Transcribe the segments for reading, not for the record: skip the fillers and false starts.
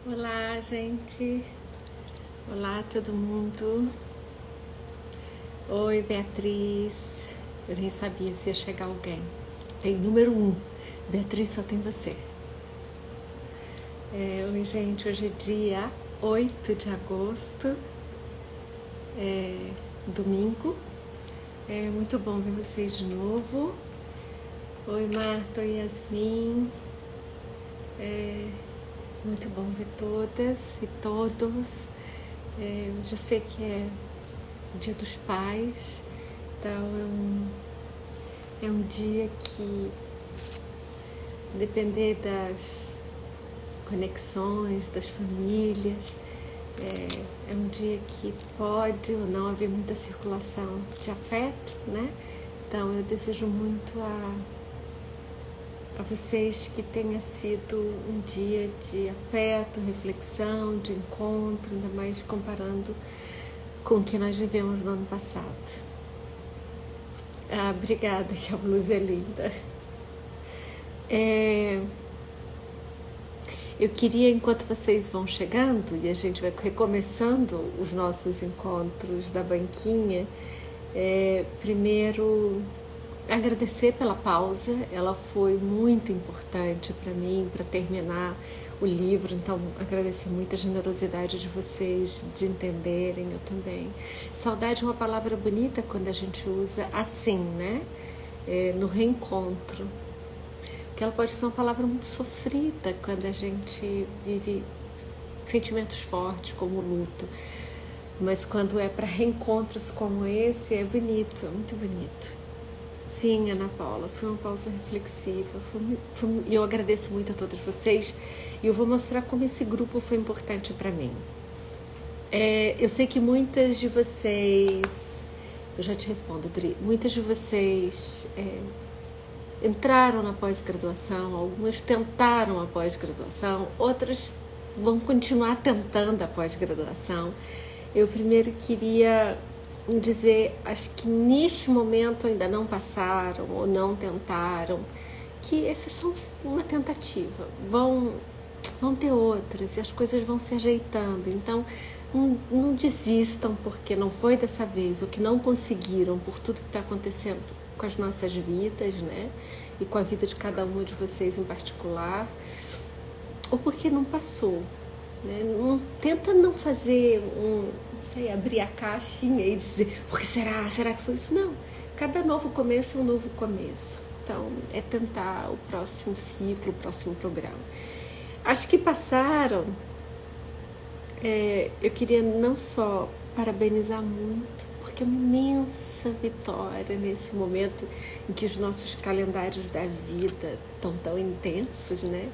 Olá, gente. Olá, todo mundo. Oi, Beatriz. Eu nem sabia se ia chegar alguém. Tem número 1. Beatriz, só tem você. Oi, gente. Hoje é dia 8 de agosto. Domingo. É muito bom ver vocês de novo. Oi, Marta. Oi, Yasmin. Muito bom ver todas e todos. Hoje eu sei que é Dia dos Pais, então é um dia que, depender das conexões, das famílias, é um dia que pode ou não haver muita circulação de afeto, né? Então eu desejo muito a vocês que tenha sido um dia de afeto, reflexão, de encontro, ainda mais comparando com o que nós vivemos no ano passado. Obrigada, que a blusa é linda. Eu queria, enquanto vocês vão chegando e a gente vai recomeçando os nossos encontros da banquinha, primeiro agradecer pela pausa. Ela foi muito importante para mim, para terminar o livro, então agradecer muito a generosidade de vocês, de entenderem, eu também. Saudade é uma palavra bonita quando a gente usa assim, né? No reencontro. Porque ela pode ser uma palavra muito sofrida quando a gente vive sentimentos fortes como o luto. Mas quando é para reencontros como esse, é bonito, é muito bonito. Sim, Ana Paula, foi uma pausa reflexiva. E eu agradeço muito a todos vocês. E eu vou mostrar como esse grupo foi importante para mim. Eu sei que muitas de vocês... Eu já te respondo, Dri. Muitas de vocês entraram na pós-graduação, algumas tentaram a pós-graduação, outras vão continuar tentando a pós-graduação. Eu primeiro queria dizer, acho que neste momento ainda não passaram ou não tentaram, que essa é só uma tentativa, vão ter outras e as coisas vão se ajeitando. Então não desistam porque não foi dessa vez, ou que não conseguiram por tudo que está acontecendo com as nossas vidas, né? E com a vida de cada uma de vocês em particular, ou porque não passou, né? Tenta não fazer não sei, abrir a caixinha e dizer, porque será que foi isso? Não, cada novo começo é um novo começo. Então, é tentar o próximo ciclo, o próximo programa. Acho que passaram. Eu queria não só parabenizar muito, porque é uma imensa vitória nesse momento em que os nossos calendários da vida estão tão intensos, né?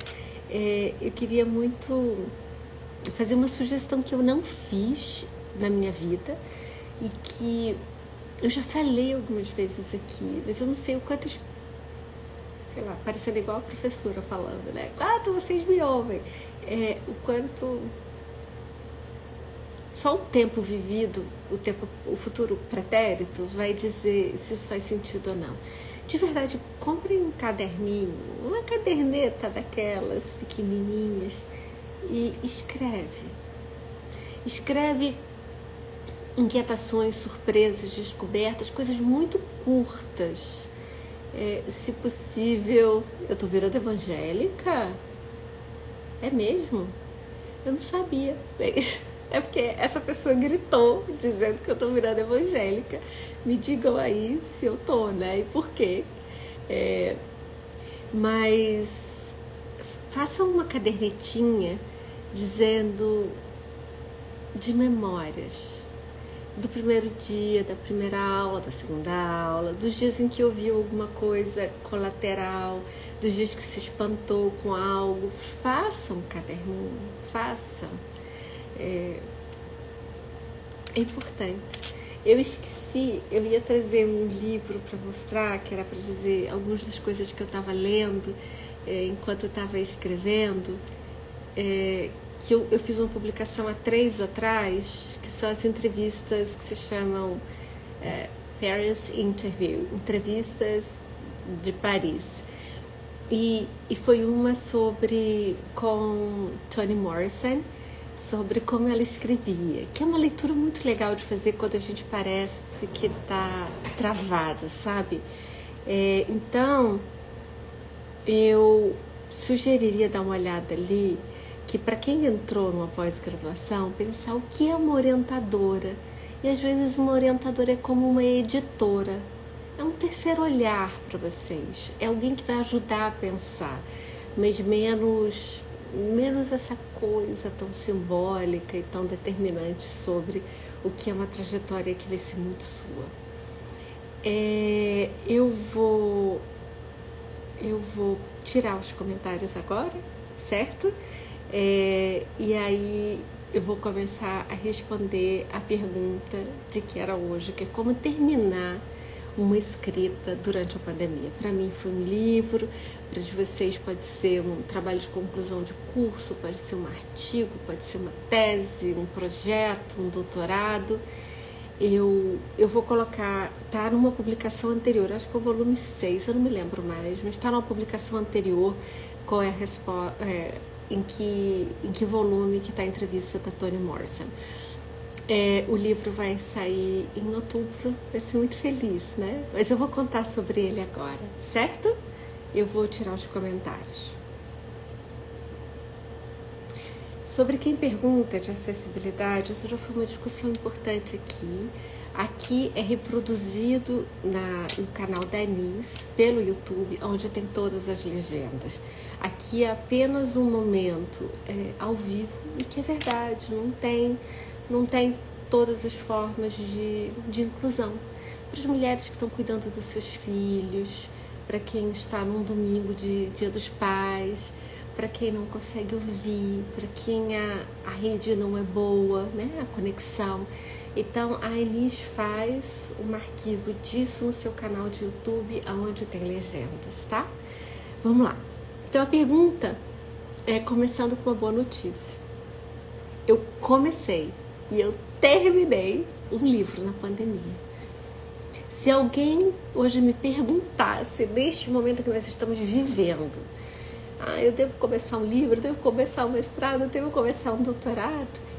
Eu queria muito fazer uma sugestão que eu não fiz na minha vida e que eu já falei algumas vezes aqui, mas eu não sei o quanto, sei lá, parecendo igual a professora falando, né? Então vocês me ouvem. O quanto só o tempo vivido, o futuro pretérito vai dizer se isso faz sentido ou não. De verdade, comprem um caderninho, uma caderneta daquelas pequenininhas e escreve inquietações, surpresas, descobertas, coisas muito curtas. Se possível, eu tô virando evangélica? É mesmo? Eu não sabia. É porque essa pessoa gritou dizendo que eu tô virando evangélica. Me digam aí se eu tô, né? E por quê? Mas façam uma cadernetinha dizendo de memórias do primeiro dia, da primeira aula, da segunda aula, dos dias em que ouviu alguma coisa colateral, dos dias que se espantou com algo. Façam um caderninho, façam. É importante. Eu esqueci, eu ia trazer um livro para mostrar, que era para dizer algumas das coisas que eu estava lendo enquanto eu estava escrevendo, que eu fiz uma publicação há 3 atrás, que são as entrevistas que se chamam Paris Interview, entrevistas de Paris. E foi uma com Toni Morrison, sobre como ela escrevia, que é uma leitura muito legal de fazer quando a gente parece que está travada, sabe? Então, eu sugeriria dar uma olhada ali, que para quem entrou numa pós-graduação, pensar o que é uma orientadora. E às vezes uma orientadora é como uma editora. É um terceiro olhar para vocês. É alguém que vai ajudar a pensar, mas menos essa coisa tão simbólica e tão determinante sobre o que é uma trajetória que vai ser muito sua. Eu vou tirar os comentários agora, certo? E aí eu vou começar a responder a pergunta de que era hoje, que é como terminar uma escrita durante a pandemia. Para mim foi um livro, para vocês pode ser um trabalho de conclusão de curso, pode ser um artigo, pode ser uma tese, um projeto, um doutorado. Eu vou colocar, tá numa publicação anterior, acho que é o volume 6, eu não me lembro mais, mas está numa publicação anterior, qual é a resposta, em que volume que está a entrevista da Toni Morrison. O livro vai sair em outubro, vai ser muito feliz, né? Mas eu vou contar sobre ele agora, certo? Eu vou tirar os comentários. Sobre quem pergunta de acessibilidade, essa já foi uma discussão importante aqui. Aqui é reproduzido no canal da Anis, pelo YouTube, onde tem todas as legendas. Aqui é apenas um momento ao vivo, e que é verdade, não tem todas as formas de inclusão. Para as mulheres que estão cuidando dos seus filhos, para quem está num domingo de Dia dos Pais, para quem não consegue ouvir, para quem a rede não é boa, né? A conexão. Então, a Anis faz um arquivo disso no seu canal de YouTube, onde tem legendas, tá? Vamos lá. Então, a pergunta é começando com uma boa notícia. Eu comecei e eu terminei um livro na pandemia. Se alguém hoje me perguntasse, neste momento que nós estamos vivendo, eu devo começar um livro, devo começar um mestrado, devo começar um doutorado,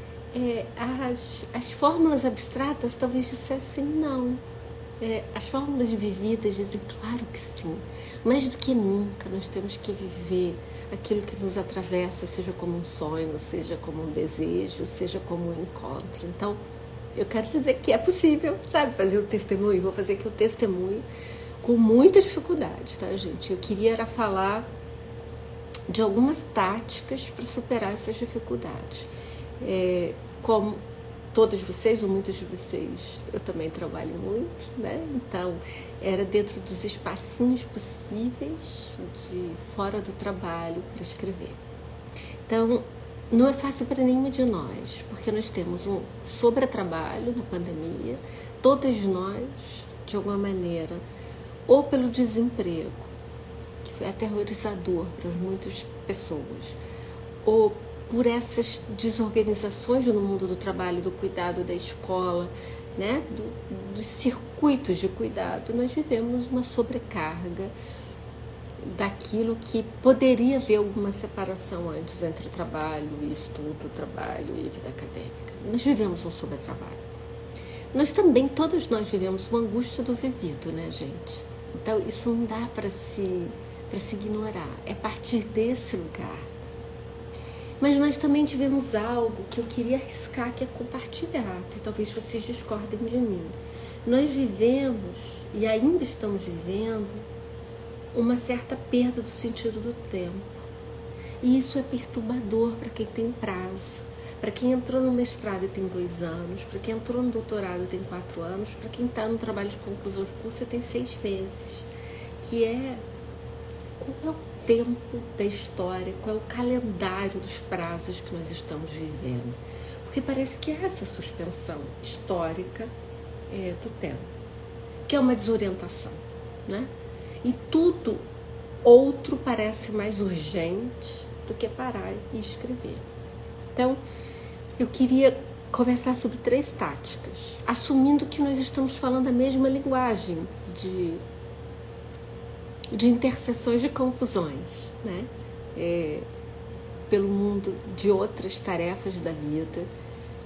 as fórmulas abstratas talvez dissessem não. As fórmulas vividas dizem claro que sim. Mais do que nunca nós temos que viver aquilo que nos atravessa, seja como um sonho, seja como um desejo, seja como um encontro. Então, eu quero dizer que é possível, sabe, fazer o testemunho. Vou fazer aqui o testemunho com muita dificuldade, tá, gente? Eu queria era falar de algumas táticas para superar essas dificuldades. Como todos vocês, ou muitos de vocês, eu também trabalho muito, né? Então, era dentro dos espacinhos possíveis de fora do trabalho para escrever. Então, não é fácil para nenhuma de nós, porque nós temos um sobretrabalho na pandemia, todas nós, de alguma maneira, ou pelo desemprego, que foi aterrorizador para muitas pessoas, ou por essas desorganizações no mundo do trabalho, do cuidado, da escola, né? Dos circuitos de cuidado, nós vivemos uma sobrecarga daquilo que poderia haver alguma separação antes entre trabalho e estudo, trabalho e vida acadêmica. Nós vivemos um sobretrabalho. Nós também, todos nós vivemos uma angústia do vivido, né, gente? Então, isso não dá para se ignorar. É a partir desse lugar. Mas nós também tivemos algo que eu queria arriscar, que é compartilhar, e talvez vocês discordem de mim. Nós vivemos, e ainda estamos vivendo, uma certa perda do sentido do tempo. E isso é perturbador para quem tem prazo, para quem entrou no mestrado e tem 2 anos, para quem entrou no doutorado e tem 4 anos, para quem está no trabalho de conclusão de curso e tem 6 meses, que é qual é o tempo da história, qual é o calendário dos prazos que nós estamos vivendo. Porque parece que é essa suspensão histórica do tempo, que é uma desorientação, né? E tudo outro parece mais urgente do que parar e escrever. Então, eu queria conversar sobre 3 táticas, assumindo que nós estamos falando a mesma linguagem de interseções de confusões, né? Pelo mundo de outras tarefas da vida,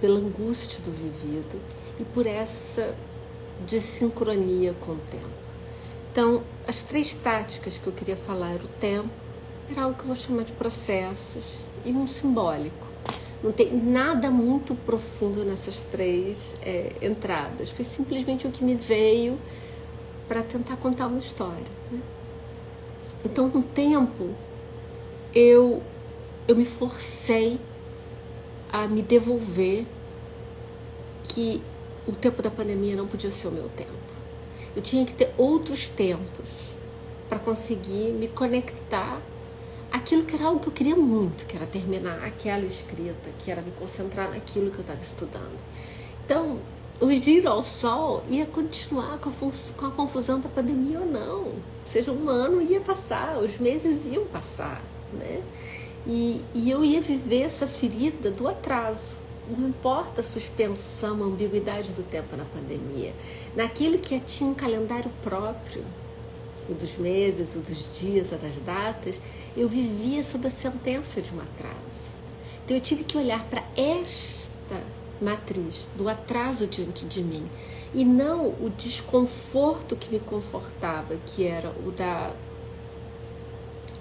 pela angústia do vivido e por essa desincronia com o tempo. Então, as 3 táticas que eu queria falar era o tempo, era algo que eu vou chamar de processos, e um simbólico. Não tem nada muito profundo nessas 3 entradas. Foi simplesmente o que me veio para tentar contar uma história, né? Então, no tempo, eu me forcei a me devolver que o tempo da pandemia não podia ser o meu tempo. Eu tinha que ter outros tempos para conseguir me conectar àquilo que era algo que eu queria muito, que era terminar aquela escrita, que era me concentrar naquilo que eu estava estudando. Então, o giro ao sol ia continuar com a confusão da pandemia ou não. Ou seja, um ano ia passar, os meses iam passar, né? E eu ia viver essa ferida do atraso. Não importa a suspensão, a ambiguidade do tempo na pandemia. Naquilo que tinha um calendário próprio, o dos meses, o dos dias, o das datas, eu vivia sob a sentença de um atraso. Então eu tive que olhar para esta matriz do atraso diante de mim e não o desconforto que me confortava, que era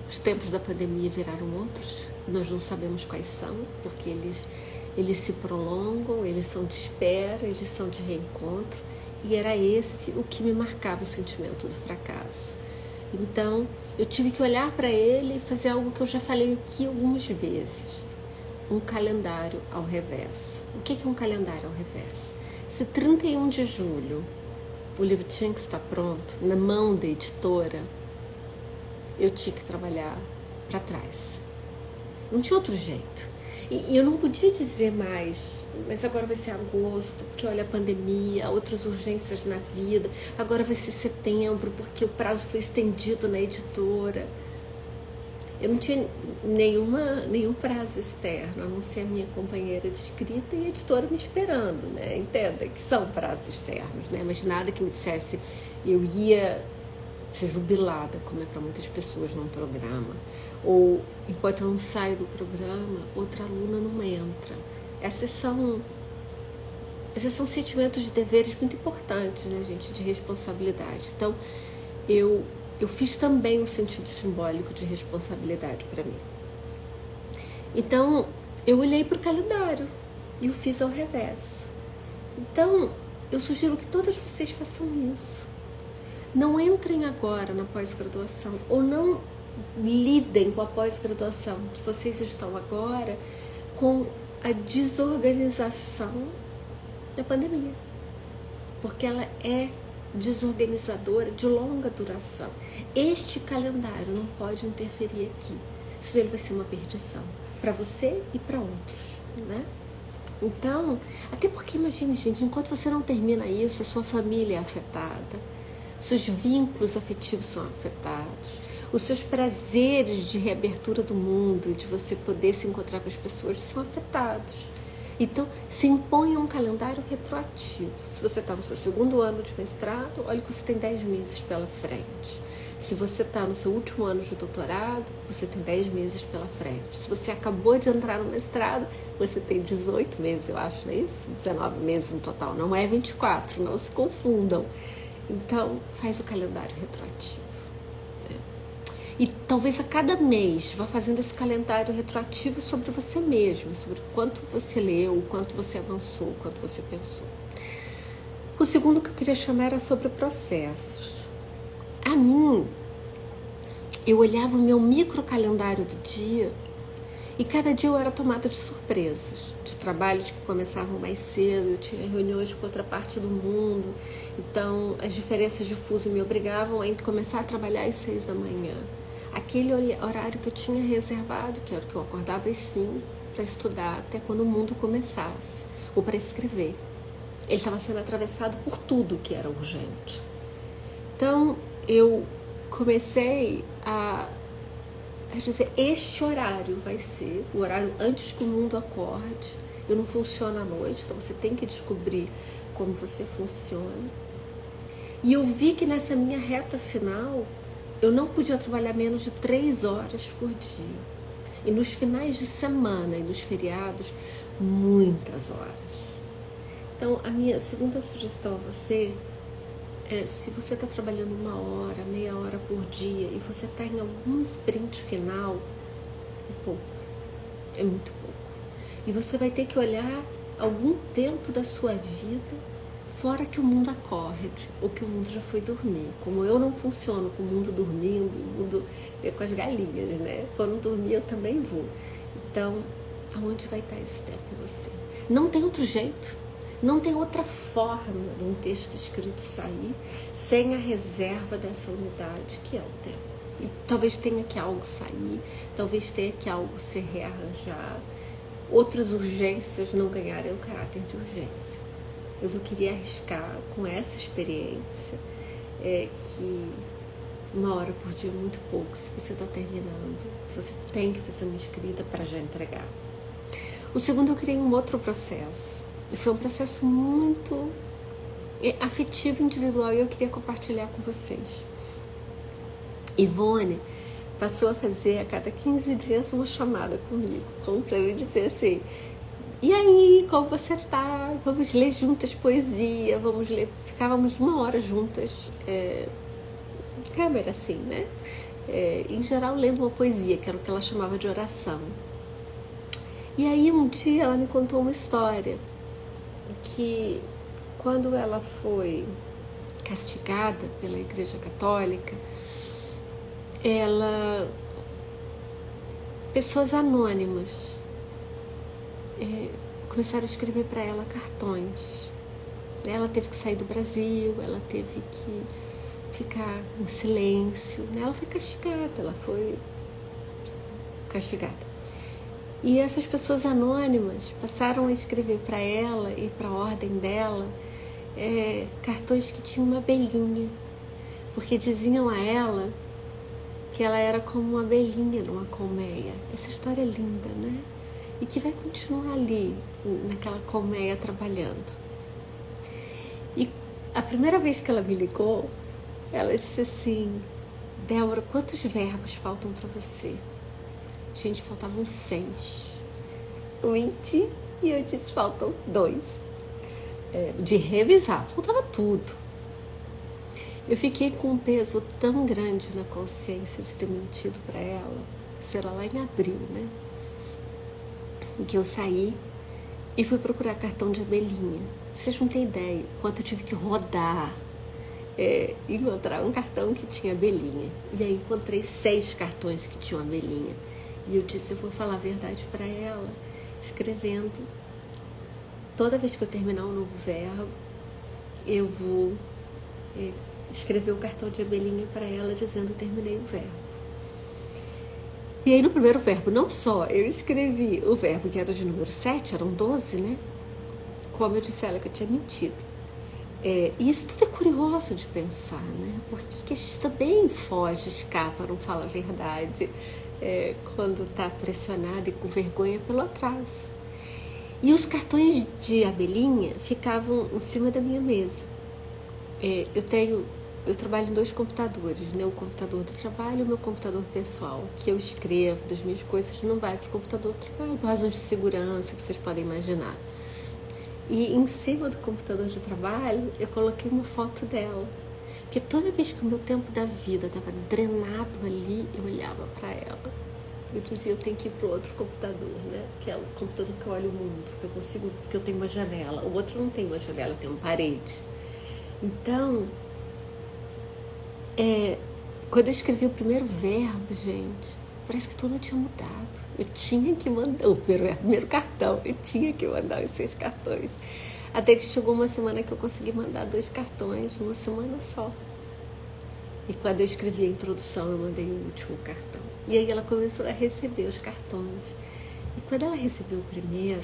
os tempos da pandemia viraram outros, nós não sabemos quais são, porque eles se prolongam, eles são de espera, eles são de reencontro, e era esse o que me marcava o sentimento do fracasso. Então, eu tive que olhar para ele e fazer algo que eu já falei aqui algumas vezes, um calendário ao revés. O que é um calendário ao revés? Se 31 de julho o livro tinha que estar pronto, na mão da editora, eu tinha que trabalhar para trás. Não tinha outro jeito. E eu não podia dizer mais, mas agora vai ser agosto, porque olha a pandemia, outras urgências na vida, agora vai ser setembro, porque o prazo foi estendido na editora. Eu não tinha nenhum prazo externo, a não ser a minha companheira de escrita e a editora me esperando, né? Entenda que são prazos externos, né? Mas nada que me dissesse eu ia ser jubilada, como é para muitas pessoas num programa, ou enquanto eu não saio do programa, outra aluna não entra. Esses são sentimentos de deveres muito importantes, né, gente, de responsabilidade. Então, eu fiz também um sentido simbólico de responsabilidade para mim. Então, eu olhei para o calendário e o fiz ao revés. Então, eu sugiro que todas vocês façam isso. Não entrem agora na pós-graduação ou não lidem com a pós-graduação que vocês estão agora com a desorganização da pandemia, porque ela é desorganizadora de longa duração. Este calendário não pode interferir aqui, senão ele vai ser uma perdição para você e para outros, né? Então, até porque imagine, gente, enquanto você não termina isso, a sua família é afetada, seus vínculos afetivos são afetados, os seus prazeres de reabertura do mundo, de você poder se encontrar com as pessoas, são afetados. Então, se imponha um calendário retroativo. Se você está no seu 2º ano de mestrado, olha que você tem 10 meses pela frente. Se você está no seu último ano de doutorado, você tem 10 meses pela frente. Se você acabou de entrar no mestrado, você tem 18 meses, eu acho, não é isso? 19 meses no total, não é 24, não se confundam. Então, faz o calendário retroativo. Né? E talvez a cada mês vá fazendo esse calendário retroativo sobre você mesmo, sobre quanto você leu, quanto você avançou, quanto você pensou. O segundo que eu queria chamar era sobre processos. A mim, eu olhava o meu micro calendário do dia e cada dia eu era tomada de surpresas, de trabalhos que começavam mais cedo, eu tinha reuniões com outra parte do mundo, então as diferenças de fuso me obrigavam a começar a trabalhar às 6 da manhã. Aquele horário que eu tinha reservado, que era o que eu acordava às 5 para estudar até quando o mundo começasse, ou para escrever. Ele estava sendo atravessado por tudo que era urgente. Então, eu comecei a dizer, este horário vai ser o horário antes que o mundo acorde. Eu não funciono à noite, então você tem que descobrir como você funciona. E eu vi que nessa minha reta final, eu não podia trabalhar menos de 3 horas por dia. E nos finais de semana e nos feriados, muitas horas. Então, a minha segunda sugestão a você é, se você está trabalhando 1 hora, meia hora por dia e você está em algum sprint final, é pouco, é muito pouco. E você vai ter que olhar algum tempo da sua vida fora que o mundo acorde, ou que o mundo já foi dormir. Como eu não funciono com o mundo dormindo, o mundo é com as galinhas, né? Foram dormir, eu também vou. Então, aonde vai estar esse tempo em você? Não tem outro jeito. Não tem outra forma de um texto escrito sair sem a reserva dessa unidade, que é o tempo. E talvez tenha que algo sair, talvez tenha que algo ser rearranjado, outras urgências não ganharem o caráter de urgência. Mas eu queria arriscar com essa experiência que 1 hora por dia é muito pouco se você está terminando, se você tem que fazer uma escrita para já entregar. O segundo, eu criei um outro processo. E foi um processo muito afetivo, individual, e eu queria compartilhar com vocês. Ivone passou a fazer a cada 15 dias uma chamada comigo, como para eu dizer assim: e aí, como você tá? Vamos ler juntas poesia, vamos ler. Ficávamos 1 hora juntas, de câmera assim, né? Em geral, lendo uma poesia, que era o que ela chamava de oração. E aí, um dia, ela me contou uma história que, quando ela foi castigada pela Igreja Católica, pessoas anônimas começaram a escrever para ela cartões. Ela teve que sair do Brasil, ela teve que ficar em silêncio, né? Ela foi castigada. E essas pessoas anônimas passaram a escrever para ela e para a ordem dela cartões que tinham uma abelhinha, porque diziam a ela que ela era como uma abelhinha numa colmeia. Essa história é linda, né? E que vai continuar ali, naquela colmeia, trabalhando. E a primeira vez que ela me ligou, ela disse assim: Débora, quantos verbos faltam para você? Gente, faltavam 6. Eu menti e eu disse: faltam 2. De revisar, faltava tudo. Eu fiquei com um peso tão grande na consciência de ter mentido para ela. Isso era lá em abril, né? Que eu saí e fui procurar cartão de abelhinha. Vocês não têm ideia quanto eu tive que rodar encontrar um cartão que tinha abelhinha. E aí encontrei 6 cartões que tinham abelhinha. E eu disse: eu vou falar a verdade para ela, escrevendo. Toda vez que eu terminar um novo verbo, eu vou escrever o cartão de abelhinha para ela, dizendo: eu terminei o verbo. E aí, no primeiro verbo, não só eu escrevi o verbo que era de número 7, eram 12, né? Como eu disse a ela que eu tinha mentido. E isso tudo é curioso de pensar, né? Porque a gente também foge, escapa, não fala a verdade quando está pressionada e com vergonha pelo atraso. E os cartões de abelhinha ficavam em cima da minha mesa. Eu trabalho em 2 computadores, né? O computador do trabalho e o meu computador pessoal. Que eu escrevo das minhas coisas não vai para o computador do trabalho, por razões de segurança que vocês podem imaginar. E em cima do computador de trabalho, eu coloquei uma foto dela. Porque toda vez que o meu tempo da vida estava drenado ali, eu olhava para ela. Eu dizia: eu tenho que ir para o outro computador, né? Que é o computador que eu olho o mundo, que eu tenho uma janela. O outro não tem uma janela, tem uma parede. Então, quando eu escrevi o primeiro verbo, gente, parece que tudo tinha mudado. Eu tinha que mandar o primeiro cartão, eu tinha que mandar os 6 cartões. Até que chegou uma semana que eu consegui mandar 2 cartões, numa semana só. E quando eu escrevi a introdução, eu mandei o último cartão. E aí ela começou a receber os cartões. E quando ela recebeu o primeiro,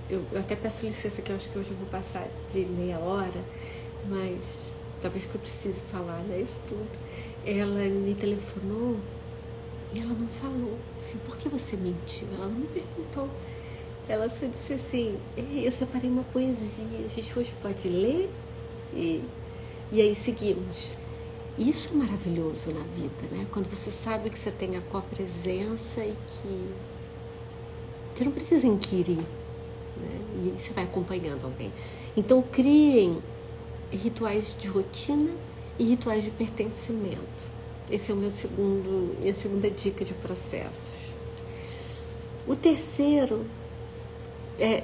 eu até peço licença, que eu acho que hoje eu vou passar de meia hora, mas talvez que eu precise falar, né, isso tudo. Ela me telefonou e ela não falou assim: por que você mentiu? Ela não me perguntou. Ela só disse assim: eu separei uma poesia, a gente hoje pode ler? E aí seguimos. Isso é maravilhoso na vida, né? Quando você sabe que você tem a copresença e que você não precisa inquirir, né? E você vai acompanhando alguém. Então, criem rituais de rotina e rituais de pertencimento. Esse é o minha segunda dica de processos. O terceiro,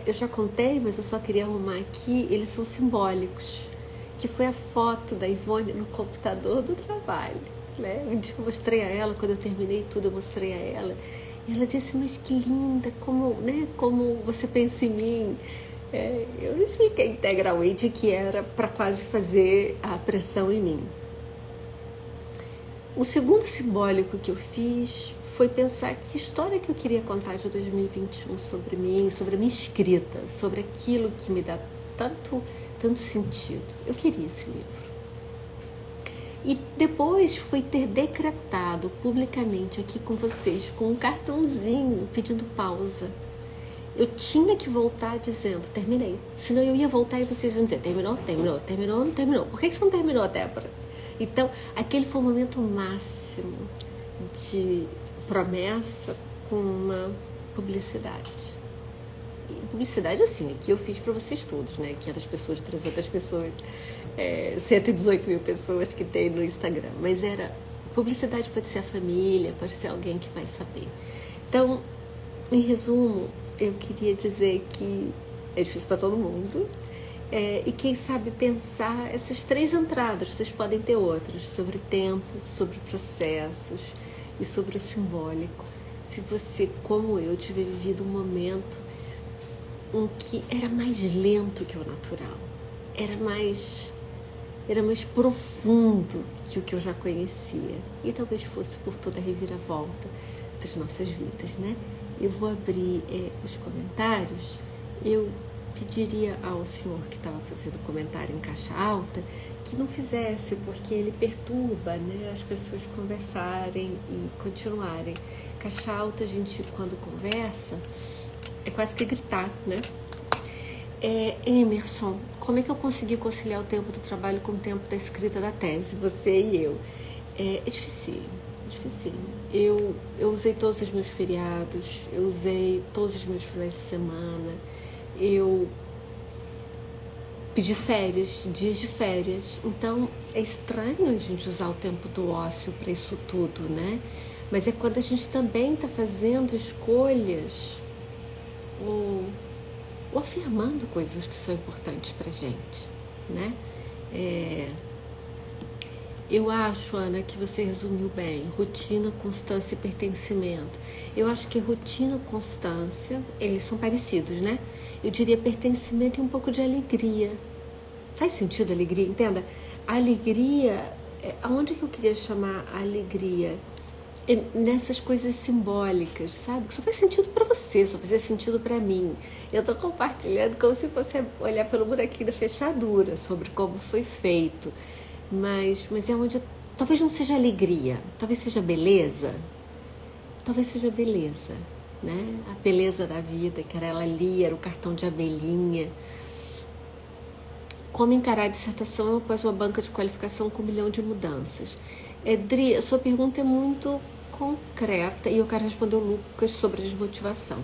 eu já contei, mas eu só queria arrumar aqui, eles são simbólicos, que foi a foto da Ivone no computador do trabalho, né? Um dia eu mostrei a ela, quando eu terminei tudo, eu mostrei a ela, e ela disse, mas que linda, como, né, como você pensa em mim. Eu expliquei integralmente que era para quase fazer a pressão em mim. O segundo simbólico que eu fiz foi pensar que história que eu queria contar de 2021 sobre mim, sobre a minha escrita, sobre aquilo que me dá tanto sentido. Eu queria esse livro. E depois foi ter decretado publicamente aqui com vocês, com um cartãozinho pedindo pausa. Eu tinha que voltar dizendo, terminei. Senão eu ia voltar e vocês iam dizer, terminou, não terminou. Por que você não terminou, Débora? Então, aquele foi o momento máximo de promessa com uma publicidade. E publicidade assim, aqui eu fiz para vocês todos, né? 500 pessoas, 300 pessoas, 118 mil pessoas que tem no Instagram. Mas publicidade pode ser a família, pode ser alguém que vai saber. Então, em resumo, eu queria dizer que é difícil para todo mundo. E quem sabe pensar essas 3 entradas, vocês podem ter outras, sobre tempo, sobre processos e sobre o simbólico. Se você, como eu, tiver vivido um momento em que era mais lento que o natural, era mais profundo que o que eu já conhecia, e talvez fosse por toda a reviravolta das nossas vidas, né? Eu vou abrir os comentários. Eu pediria ao senhor que estava fazendo comentário em caixa alta que não fizesse, porque ele perturba, né, as pessoas conversarem e continuarem. Caixa alta, a gente, quando conversa, é quase que gritar, né? Emerson, como é que eu consegui conciliar o tempo do trabalho com o tempo da escrita da tese, você e eu? É dificílimo. Eu usei todos os meus feriados, eu usei todos os meus finais de semana, eu pedi férias, dias de férias. Então é estranho a gente usar o tempo do ócio para isso tudo, né? Mas é quando a gente também está fazendo escolhas ou afirmando coisas que são importantes para a gente, né? Eu acho, Ana, que você resumiu bem. Rotina, constância e pertencimento. Eu acho que rotina e constância, eles são parecidos, né? Eu diria pertencimento e um pouco de alegria. Faz sentido a alegria? Entenda? A alegria, aonde que eu queria chamar a alegria? Nessas coisas simbólicas, sabe? Que só faz sentido para você, só faz sentido para mim. Eu tô compartilhando como se você olhar pelo buraquinho da fechadura sobre como foi feito. Mas é onde talvez não seja alegria, talvez seja beleza. Talvez seja beleza, né? A beleza da vida, que era ela ali, era o cartão de abelhinha. Como encarar a dissertação após uma banca de qualificação com 1 milhão de mudanças? Dri, a sua pergunta é muito concreta e eu quero responder o Lucas sobre a desmotivação.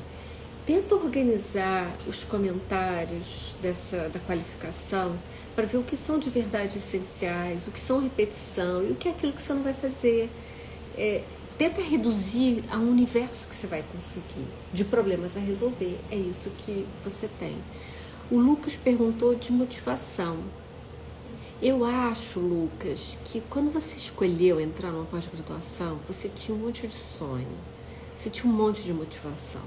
Tenta organizar os comentários da qualificação para ver o que são de verdade essenciais, o que são repetição e o que é aquilo que você não vai fazer. Tenta reduzir a um universo que você vai conseguir, de problemas a resolver. É isso que você tem. O Lucas perguntou de motivação. Eu acho, Lucas, que quando você escolheu entrar numa pós-graduação, você tinha um monte de sonho, você tinha um monte de motivação.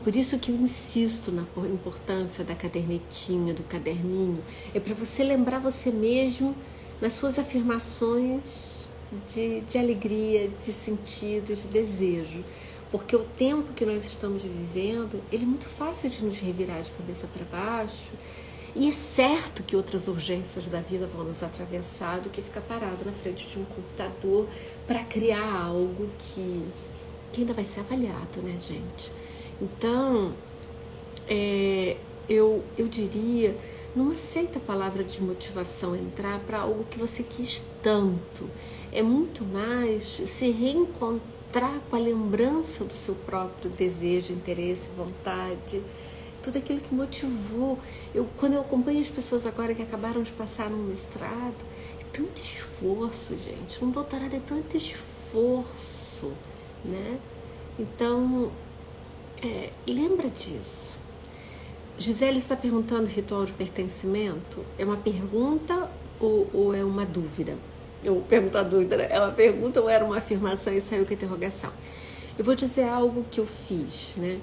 Por isso que eu insisto na importância da cadernetinha, do caderninho. É para você lembrar você mesmo nas suas afirmações de alegria, de sentido, de desejo. Porque o tempo que nós estamos vivendo, ele é muito fácil de nos revirar de cabeça para baixo. E é certo que outras urgências da vida vão nos atravessar do que ficar parado na frente de um computador para criar algo que ainda vai ser avaliado, né, gente? Então, eu diria, não aceita a palavra de motivação entrar para algo que você quis tanto. É muito mais se reencontrar com a lembrança do seu próprio desejo, interesse, vontade, tudo aquilo que motivou. Quando eu acompanho as pessoas agora que acabaram de passar num mestrado, é tanto esforço, gente. Um doutorado é tanto esforço, né? Então, lembra disso. Gisele está perguntando ritual de pertencimento. É uma pergunta ou é uma dúvida? Eu pergunto a dúvida, né? É uma pergunta ou era uma afirmação e saiu com a interrogação? Eu vou dizer algo que eu fiz, né?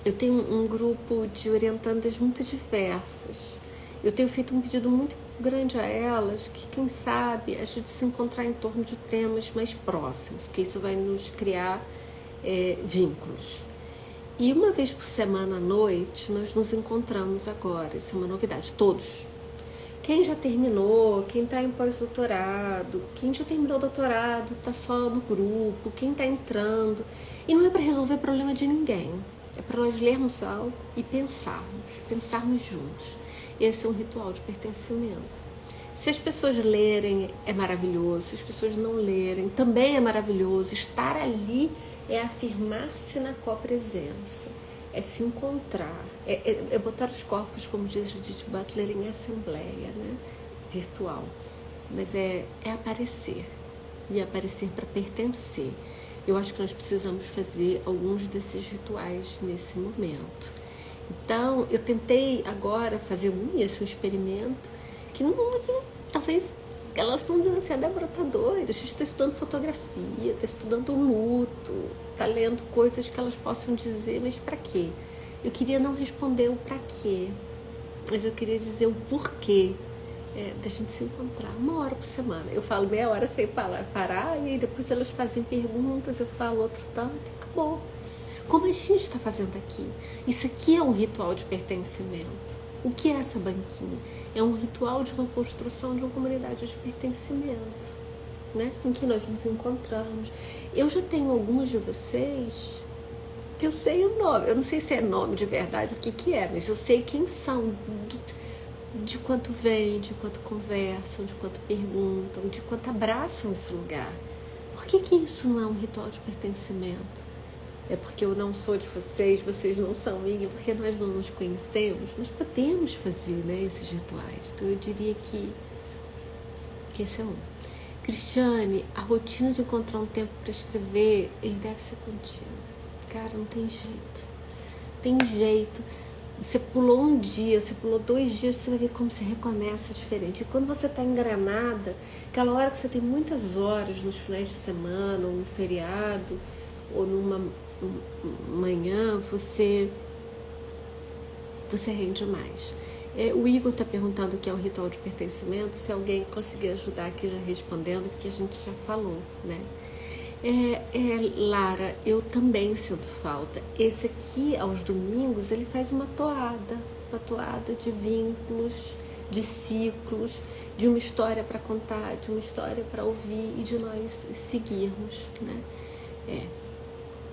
Eu tenho um grupo de orientandas muito diversas. Eu tenho feito um pedido muito grande a elas que, quem sabe, a gente se encontrar em torno de temas mais próximos, porque isso vai nos criar vínculos. E uma vez por semana à noite, nós nos encontramos agora. Isso é uma novidade, todos. Quem já terminou, quem está em pós-doutorado, quem já terminou o doutorado, está só no grupo, quem está entrando. E não é para resolver problema de ninguém. É para nós lermos algo e pensarmos juntos. Esse é um ritual de pertencimento. Se as pessoas lerem, é maravilhoso. Se as pessoas não lerem, também é maravilhoso. Estar ali é afirmar-se na copresença, é se encontrar, é botar os corpos, como diz Judith Butler, em assembleia, né? Virtual. Mas é aparecer, e aparecer para pertencer. Eu acho que nós precisamos fazer alguns desses rituais nesse momento. Então, eu tentei agora fazer esse experimento, que talvez elas estão dizendo assim, a Débora tá doida, a gente está estudando fotografia, está estudando luto, está lendo coisas que elas possam dizer, mas para quê? Eu queria não responder o para quê, mas eu queria dizer o porquê da gente se encontrar 1 hora por semana. Eu falo meia hora sem parar, e aí depois elas fazem perguntas, eu falo outro tanto e acabou. Como a gente está fazendo aqui? Isso aqui é um ritual de pertencimento. O que é essa banquinha? É um ritual de reconstrução de uma comunidade de pertencimento, né? Em que nós nos encontramos. Eu já tenho algumas de vocês que eu sei o nome. Eu não sei se é nome de verdade, o que é, mas eu sei quem são, de quanto vêm, de quanto conversam, de quanto perguntam, de quanto abraçam esse lugar. Por que isso não é um ritual de pertencimento? É porque eu não sou de vocês não são minha, porque nós não nos conhecemos. Nós podemos fazer, né, esses rituais. Então eu diria que esse é um. Cristiane, a rotina de encontrar um tempo para escrever, ele deve ser contínuo. Cara, não tem jeito. Tem jeito. Você pulou um dia, você pulou 2 dias, você vai ver como você recomeça diferente. E quando você está engranada, aquela hora que você tem muitas horas nos finais de semana, ou no feriado, ou numa manhã, você rende mais. O Igor está perguntando o que é o ritual de pertencimento, se alguém conseguir ajudar aqui já respondendo, porque a gente já falou, né? Lara, eu também sinto falta. Esse aqui, aos domingos, ele faz uma toada de vínculos, de ciclos, de uma história para contar, de uma história para ouvir e de nós seguirmos, né?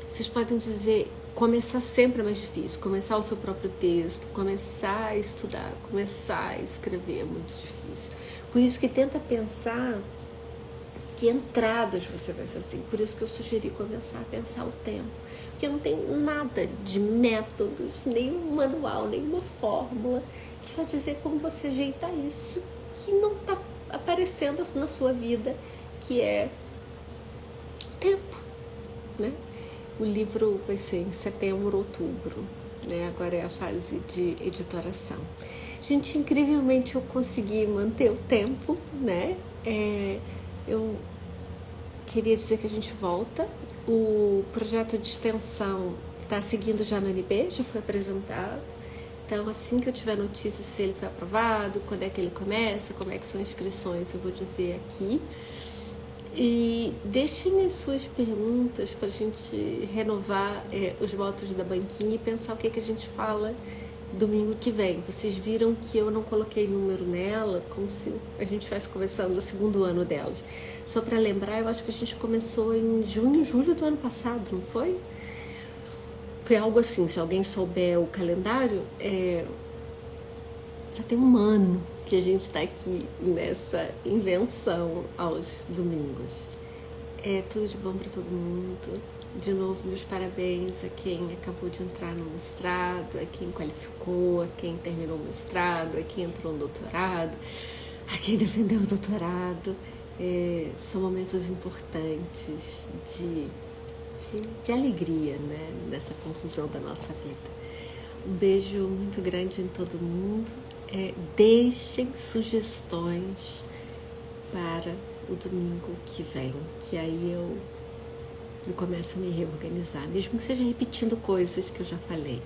Vocês podem dizer, começar sempre é mais difícil, começar o seu próprio texto, começar a estudar, começar a escrever é muito difícil. Por isso que tenta pensar que entradas você vai fazer. Por isso que eu sugeri começar a pensar o tempo. Porque não tem nada de métodos, nenhum manual, nenhuma fórmula que vai dizer como você ajeitar isso que não está aparecendo na sua vida, que é tempo, né? O livro vai ser em setembro, outubro, né? Agora é a fase de editoração. Gente, incrivelmente eu consegui manter o tempo, né? Eu queria dizer que a gente volta. O projeto de extensão está seguindo já no NB, já foi apresentado. Então, assim que eu tiver notícia se ele foi aprovado, quando é que ele começa, como é que são as inscrições, eu vou dizer aqui. E deixem as suas perguntas para a gente renovar os votos da banquinha e pensar o que a gente fala domingo que vem. Vocês viram que eu não coloquei número nela, como se a gente estivesse começando o 2º ano delas. Só para lembrar, eu acho que a gente começou em junho, julho do ano passado, não foi? Foi algo assim, se alguém souber o calendário, já tem 1 ano que a gente está aqui nessa invenção aos domingos. Tudo de bom para todo mundo. De novo, meus parabéns a quem acabou de entrar no mestrado, a quem qualificou, a quem terminou o mestrado, a quem entrou no doutorado, a quem defendeu o doutorado. São momentos importantes de alegria, né, nessa conclusão da nossa vida. Um beijo muito grande em todo mundo. Deixem sugestões para o domingo que vem, que aí eu começo a me reorganizar, mesmo que seja repetindo coisas que eu já falei.